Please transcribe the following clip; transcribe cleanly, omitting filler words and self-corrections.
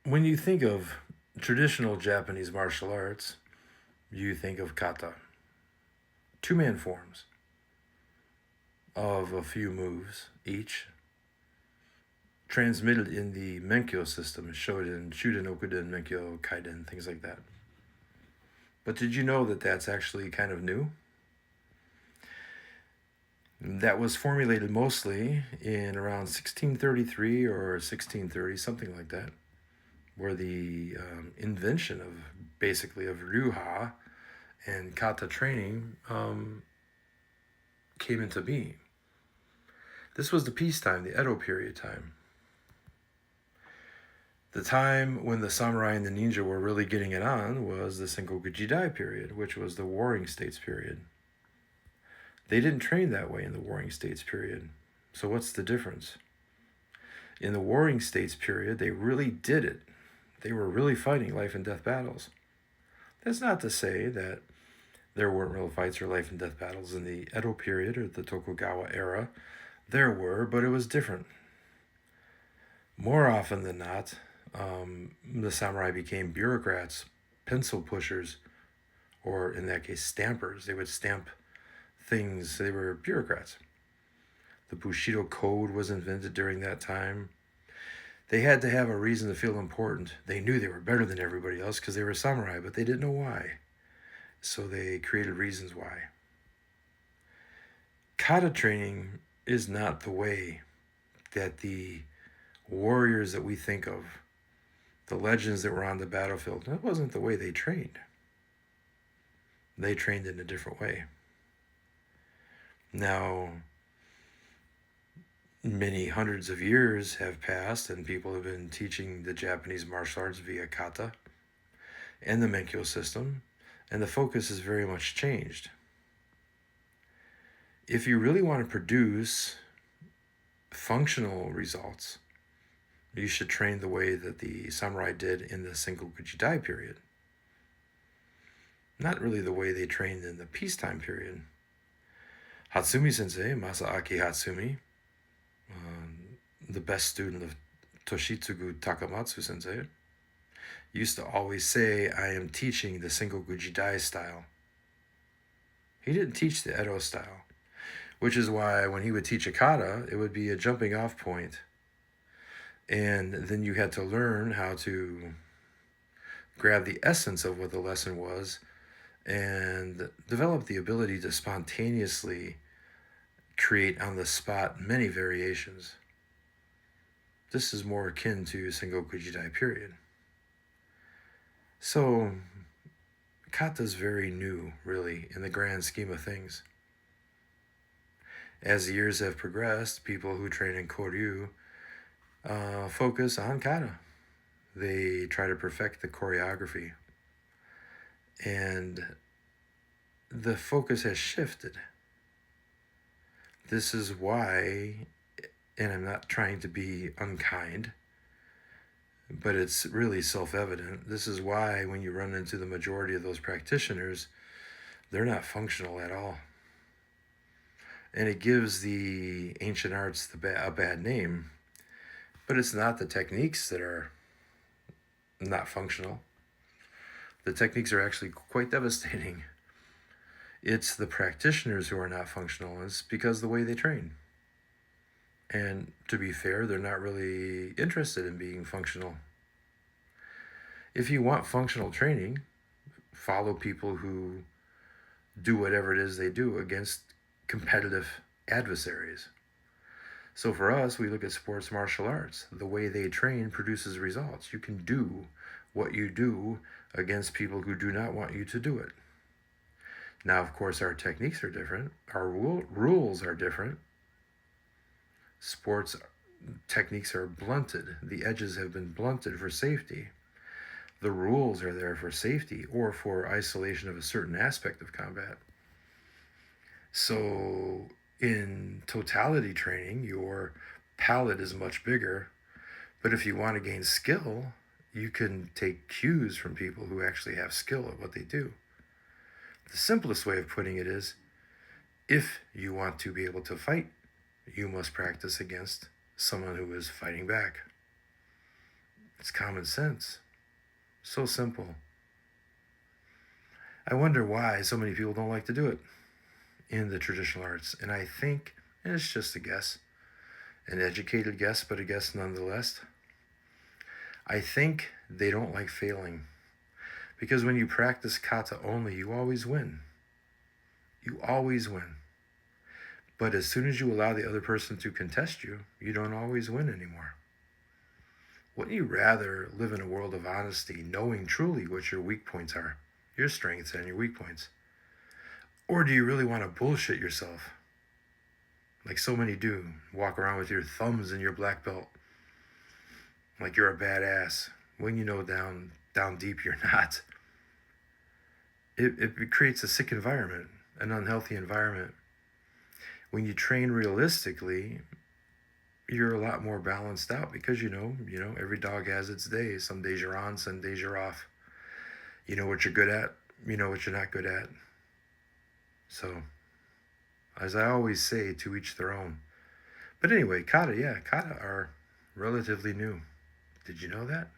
When you think of traditional Japanese martial arts, you think of kata, two-man forms of a few moves each, transmitted in the Menkyo system, Shoden, Shuden, Okuden, Menkyo, Kaiden, things like that. But did you know that that's actually kind of new? That was formulated mostly in around 1633 or 1630, something like that, where the invention of basically of Ryuha and kata training came into being. This was the peacetime, the Edo period time. The time when the samurai and the ninja were really getting it on was the Sengoku Jidai period, which was the Warring States period. They didn't train that way in the Warring States period. So what's the difference? In the Warring States period, they really did it. They were really fighting life and death battles. That's not to say that there weren't real fights or life and death battles in the Edo period or the Tokugawa era. There were, but it was different. More often than not, the samurai became bureaucrats, pencil pushers, or in that case, stampers. They would stamp things, they were bureaucrats. The Bushido Code was invented during that time. They had to have a reason to feel important. They knew they were better than everybody else because they were samurai, but they didn't know why. So they created reasons why. Kata training is not the way that the warriors that we think of, the legends that were on the battlefield, that wasn't the way they trained. They trained in a different way. Now, many hundreds of years have passed, and people have been teaching the Japanese martial arts via kata and the Menkyo system, and the focus has very much changed. If you really want to produce functional results, you should train the way that the samurai did in the Sengoku Jidai period. Not really the way they trained in the peacetime period. Hatsumi sensei, Masaaki Hatsumi, the best student of Toshitsugu Takamatsu sensei, used to always say, I am teaching the Sengoku Jidai style. He didn't teach the Edo style, which is why when he would teach a kata, it would be a jumping off point. And then you had to learn how to grab the essence of what the lesson was and develop the ability to spontaneously create on the spot many variations. This is more akin to Sengoku Jidai period. So, kata is very new, really, in the grand scheme of things. As the years have progressed, people who train in Koryu focus on kata. They try to perfect the choreography. And the focus has shifted. This is why, and I'm not trying to be unkind, but it's really self-evident. This is why when you run into the majority of those practitioners, they're not functional at all. And it gives the ancient arts a bad name, but it's not the techniques that are not functional. The techniques are actually quite devastating. It's the practitioners who are not functional. It's because the way they train. And to be fair, they're not really interested in being functional. If you want functional training, follow people who do whatever it is they do against competitive adversaries. So for us, we look at sports martial arts. The way they train produces results. You can do what you do against people who do not want you to do it. Now, of course, our techniques are different. Our rules are different. Sports techniques are blunted. The edges have been blunted for safety. The rules are there for safety or for isolation of a certain aspect of combat. So, in totality training, your palette is much bigger. But if you want to gain skill, you can take cues from people who actually have skill at what they do. The simplest way of putting it is, if you want to be able to fight, you must practice against someone who is fighting back. It's common sense. So simple. I wonder why so many people don't like to do it in the traditional arts. And I think, and it's just a guess, an educated guess, but a guess nonetheless. I think they don't like failing. Because when you practice kata only, you always win. You always win. But as soon as you allow the other person to contest you, you don't always win anymore. Wouldn't you rather live in a world of honesty, knowing truly what your weak points are, your strengths and your weak points? Or do you really want to bullshit yourself? Like so many do. Walk around with your thumbs in your black belt. Like you're a badass. When you know down deep you're not. It creates a sick environment, an unhealthy environment. When you train realistically, you're a lot more balanced out because every dog has its days. Some days you're on, some days you're off. You know what you're good at, you know what you're not good at. So, as I always say, to each their own. But anyway, kata are relatively new. Did you know that?